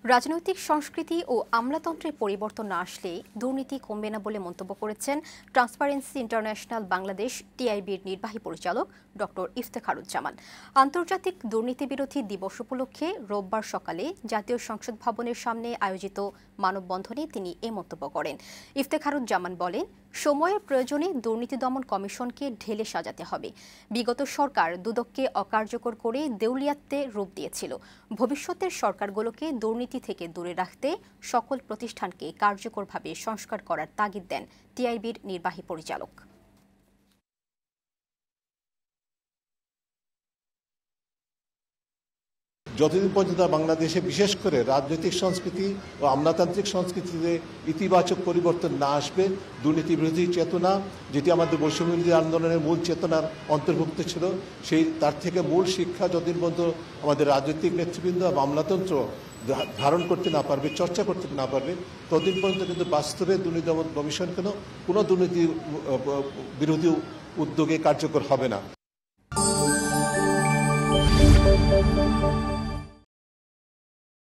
রাজনৈতিক সংস্কৃতি ও আমলাতন্ত্রের পরিবর্তন না আসলে দুর্নীতি কমবে না বলে মন্তব্য করেছেন ট্রান্সপারেন্সি ইন্টারন্যাশনাল বাংলাদেশ টিআইবির নির্বাহী পরিচালক ডক্টর ইফতেখারুজ্জামান। আন্তর্জাতিক দুর্নীতি বিরোধী দিবস উপলক্ষে রোববার সকালে জাতীয় সংসদ ভবনের সামনে আয়োজিত মানববন্ধনে তিনি এ মন্তব্য করেন। ইফতেখারুজ্জামান বলেন, সময়ের প্রয়োজনে দুর্নীতি দমন কমিশনকে ঢেলে সাজাতে হবে। বিগত সরকার দুদককে অকার্যকর করে দেউলিয়াতে রূপ দিয়েছিল। ভবিষ্যতের সরকারগুলোকে দুর্নীতি থেকে দূরে রাখতে সকল প্রতিষ্ঠানকে কার্যকরভাবে সংস্কার করার তাগিদ দেন টিআইবির নির্বাহী পরিচালক। যতদিন পর্যন্ত বাংলাদেশে বিশেষ করে রাজনৈতিক সংস্কৃতি ও আমলাতান্ত্রিক সংস্কৃতিতে ইতিবাচক পরিবর্তন না আসবে, দুর্নীতি বিরোধী চেতনা যেটি আমাদের বৈষম্য বিরোধী আন্দোলনের মূল চেতনার অন্তর্ভুক্ত ছিল, তার থেকে মূল শিক্ষা যতদিন পর্যন্ত আমাদের রাজনৈতিক নেতৃবৃন্দ এবং আমলাতন্ত্র ধারণ করতে না পারবে, চর্চা করতে না পারবে, ততদিন পর্যন্ত কিন্তু বাস্তবে দুর্নীতি দমন কমিশন কোনো দুর্নীতি বিরোধী উদ্যোগে কার্যকর হবে না।